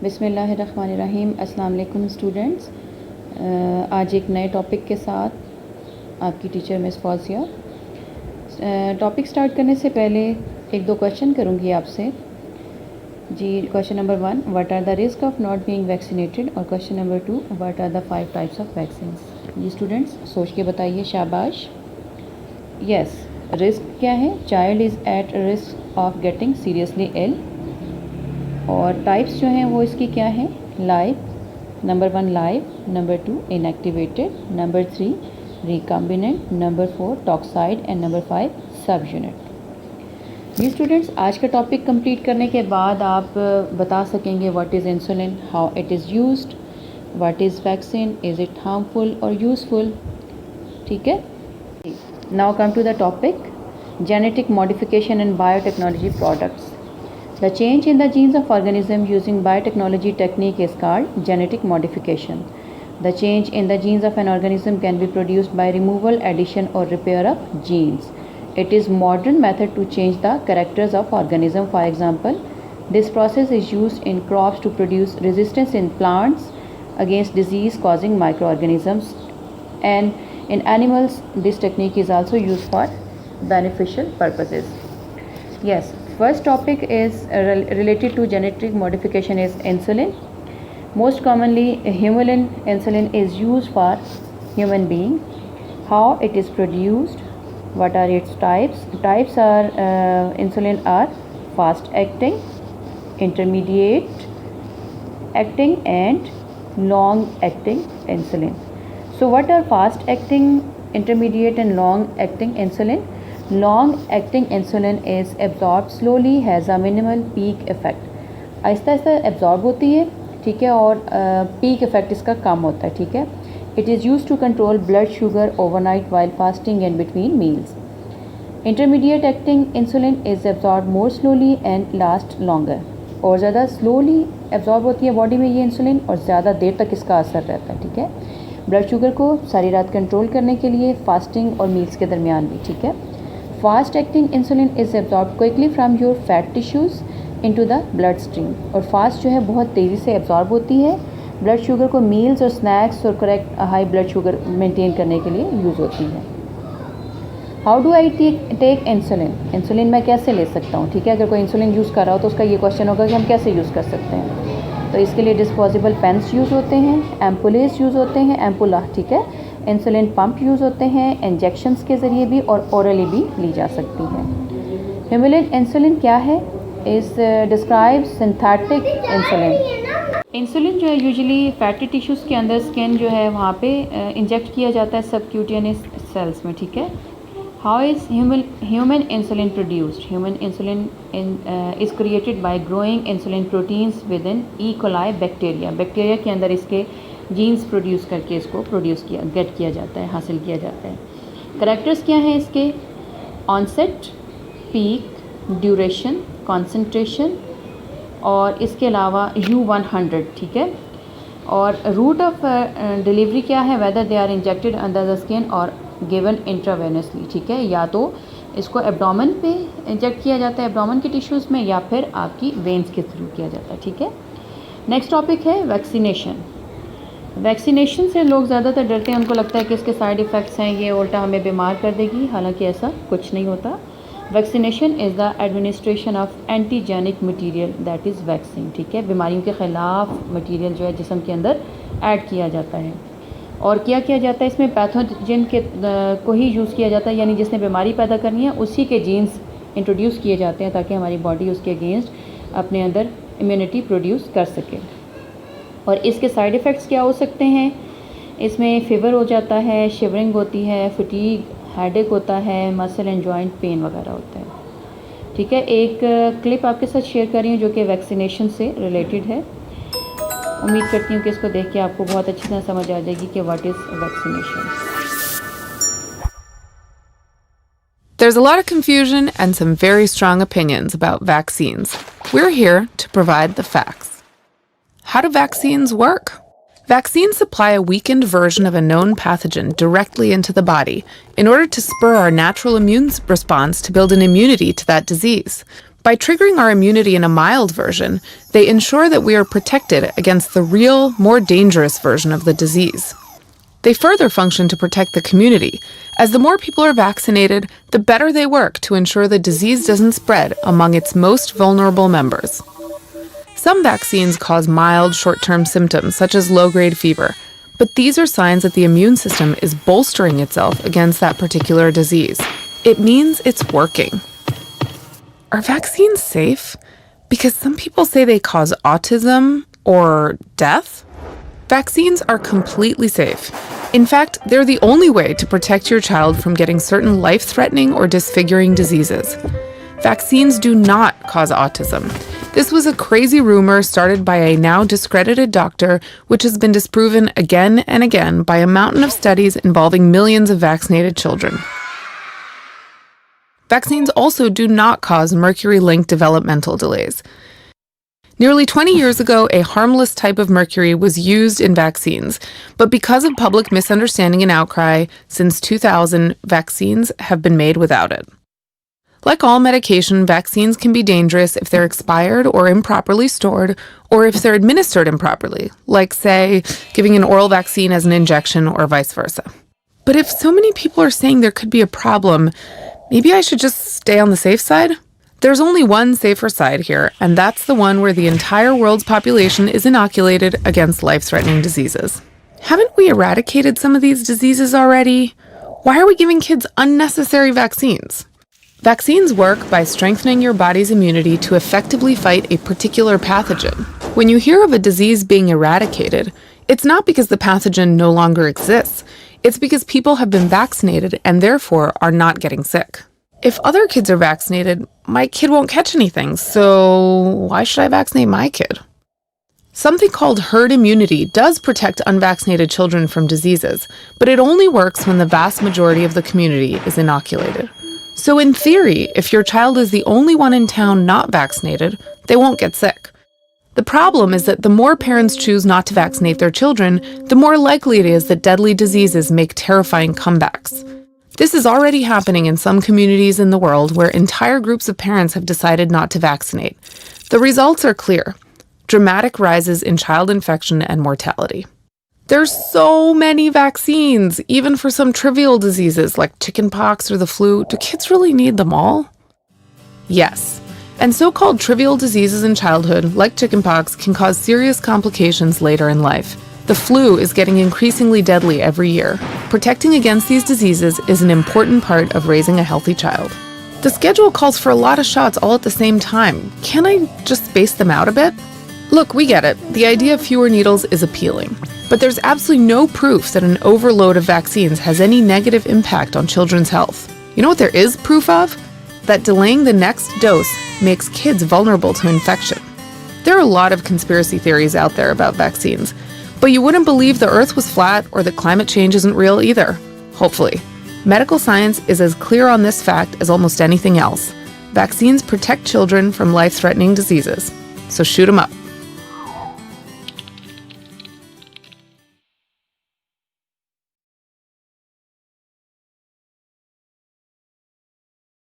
बिस्मिल्लाहिर्रहमानिर्रहीम। अस्सलाम वालेकुम स्टूडेंट्स। आज एक नए टॉपिक के साथ आपकी teacher miss Fauzia. Topic start करने से पहले एक दो क्वेश्चन करूँगी आपसे जी। Question number 1, what are the risk of not being vaccinated, और question number 2, what are the 5 types of vaccines. जी स्टूडेंट्स सोच के बताइए, शाबाश। यस, रिस्क क्या है? Child is at risk of getting seriously ill. और टाइप्स जो हैं वो इसकी क्या हैं? Live, number 1 live, number 2 inactivated, number 3 recombinant, number 4 toxoid and number 5 सब यूनिट। ये स्टूडेंट्स आज का टॉपिक कंप्लीट करने के बाद आप बता सकेंगे what is insulin, how it is used, what is vaccine, is it harmful और यूज़फुल। ठीक है, now come to the topic genetic modification and biotechnology products. The change in the genes of organism using biotechnology technique is called genetic modification. The change in the genes of an organism can be produced by removal, addition or repair of genes. It is modern method to change the characters of organism. For example, this process is used in crops to produce resistance in plants against disease causing microorganisms, and in animals this technique is also used for beneficial purposes. Yes, first topic is related to genetic modification is insulin. Most commonly human insulin is used for human being. How it is produced, what are its types are insulin are fast acting, intermediate acting and long acting insulin. So what are fast acting, intermediate and long acting insulin? Long acting insulin is absorbed slowly, has a minimal peak effect. Aahista Aahista absorb होती है, ठीक है, और peak effect इसका कम होता है, ठीक है। It is use to control blood sugar overnight while fasting and between meals. Intermediate acting insulin is absorb more slowly and last longer. और ज़्यादा स्लोली एब्जॉर्ब होती है बॉडी में ये इंसुलिन और ज़्यादा देर तक इसका असर रहता है, ठीक है। ब्लड शुगर को सारी रात कंट्रोल करने के लिए, फास्टिंग और मील्स के दरमियान भी, ठीक है। Fast acting insulin is absorb quickly from your fat tissues into the blood stream. और फास्ट जो है बहुत तेज़ी से एब्जॉर्ब होती है, ब्लड शुगर को मील्स और स्नैक्स और correct high blood sugar maintain करने के लिए यूज़ होती है। How do I take insulin? Insulin मैं कैसे ले सकता हूँ, ठीक है। अगर कोई इंसुलिन यूज़ कर रहा हो तो उसका ये क्वेश्चन होगा कि हम कैसे यूज़ कर सकते हैं। तो इसके लिए डिस्पोजेबल पेन्स यूज़ होते हैं, एम्पुलेस यूज़ होते हैं, एम्पुला, ठीक है। इंसुलिन पंप यूज़ होते हैं, इंजेक्शंस के ज़रिए भी और ओरली भी ली जा सकती है। ह्यूमन इंसुलिन क्या है? इस डिस्क्राइब सिंथेटिक इंसुलिन। इंसुलिन जो है यूजुअली फैटी टिश्यूज़ के अंदर, स्किन जो है वहाँ पे इंजेक्ट किया जाता है सबक्यूटेनियस सेल्स में, ठीक है। How is human insulin produced? Human insulin is created by growing insulin proteins with in E coli bacteria. Bacteria के अंदर इसके जीन्स प्रोड्यूस करके इसको गेट किया जाता है, हासिल किया जाता है। करैक्टर्स क्या हैं इसके? ऑनसेट, पीक, ड्यूरेशन, कॉन्सेंट्रेशन और इसके अलावा U100, ठीक है। और रूट ऑफ डिलीवरी क्या है? Whether they are injected under the skin और गिवन इंट्रावेनसली, ठीक है। या तो इसको एब्डोमेन पे इंजेक्ट किया जाता है, एब्डोमेन के टिश्यूज़ में, या फिर आपकी वेंस के थ्रू किया जाता है, ठीक है। नेक्स्ट टॉपिक है वैक्सीनेशन। वैक्सीनेशन से लोग ज़्यादातर डरते हैं, उनको लगता है कि इसके साइड इफ़ेक्ट्स हैं, ये उल्टा हमें बीमार कर देगी, हालांकि ऐसा कुछ नहीं होता। Vaccination is the administration of antigenic material that is vaccine, ठीक है। बीमारियों के ख़िलाफ़ मटेरियल जो है जिस्म के अंदर ऐड किया जाता है। और क्या किया जाता है इसमें? पैथोजन के को ही यूज़ किया जाता है, यानी जिसने बीमारी पैदा करनी है उसी के जीन्स इंट्रोड्यूस किए जाते हैं ताकि हमारी बॉडी उसके अगेंस्ट अपने अंदर इम्यूनिटी प्रोड्यूस कर सके। और इसके साइड इफ़ेक्ट्स क्या हो सकते हैं? इसमें फीवर हो जाता है, शिवरिंग होती है, फटीग, हेडेक होता है, मसल एंड जॉइंट पेन वगैरह होता है, ठीक है। एक क्लिप आपके साथ शेयर कर रही हूँ जो कि वैक्सीनेशन से रिलेटेड है। उम्मीद करती हूँ कि इसको देख के आपको बहुत अच्छी तरह समझ आ जाएगी कि what is vaccination. There's a lot of confusion and some very strong opinions about vaccines. We're here to provide the facts. How do vaccines work? Vaccines supply a weakened version of a known pathogen directly into the body in order to spur our natural immune response to build an immunity to that disease. By triggering our immunity in a mild version, they ensure that we are protected against the real, more dangerous version of the disease. They further function to protect the community, as the more people are vaccinated, the better they work to ensure the disease doesn't spread among its most vulnerable members. Some vaccines cause mild, short-term symptoms, such as low-grade fever, but these are signs that the immune system is bolstering itself against that particular disease. It means it's working. Are vaccines safe? Because some people say they cause autism or death. Vaccines are completely safe. In fact, they're the only way to protect your child from getting certain life-threatening or disfiguring diseases. Vaccines do not cause autism. This was a crazy rumor started by a now discredited doctor, which has been disproven again and again by a mountain of studies involving millions of vaccinated children. Vaccines also do not cause mercury-linked developmental delays. Nearly 20 years ago, a harmless type of mercury was used in vaccines, but because of public misunderstanding and outcry, since 2000, vaccines have been made without it. Like all medication, vaccines can be dangerous if they're expired or improperly stored, or if they're administered improperly, like, say, giving an oral vaccine as an injection or vice versa. But if so many people are saying there could be a problem, maybe I should just stay on the safe side? There's only one safer side here, and that's the one where the entire world's population is inoculated against life-threatening diseases. Haven't we eradicated some of these diseases already? Why are we giving kids unnecessary vaccines? Vaccines work by strengthening your body's immunity to effectively fight a particular pathogen. When you hear of a disease being eradicated, it's not because the pathogen no longer exists. It's because people have been vaccinated and therefore are not getting sick. If other kids are vaccinated, my kid won't catch anything, so why should I vaccinate my kid? Something called herd immunity does protect unvaccinated children from diseases, but it only works when the vast majority of the community is inoculated. So in theory, if your child is the only one in town not vaccinated, they won't get sick. The problem is that the more parents choose not to vaccinate their children, the more likely it is that deadly diseases make terrifying comebacks. This is already happening in some communities in the world where entire groups of parents have decided not to vaccinate. The results are clear: dramatic rises in child infection and mortality. There's so many vaccines, even for some trivial diseases like chickenpox or the flu. Do kids really need them all? Yes. And so-called trivial diseases in childhood, like chickenpox, can cause serious complications later in life. The flu is getting increasingly deadly every year. Protecting against these diseases is an important part of raising a healthy child. The schedule calls for a lot of shots all at the same time. Can't I just space them out a bit? Look, we get it. The idea of fewer needles is appealing. But there's absolutely no proof that an overload of vaccines has any negative impact on children's health. You know what there is proof of? That delaying the next dose makes kids vulnerable to infection. There are a lot of conspiracy theories out there about vaccines, but you wouldn't believe the Earth was flat or that climate change isn't real either. Hopefully. Medical science is as clear on this fact as almost anything else. Vaccines protect children from life-threatening diseases. So shoot 'em up.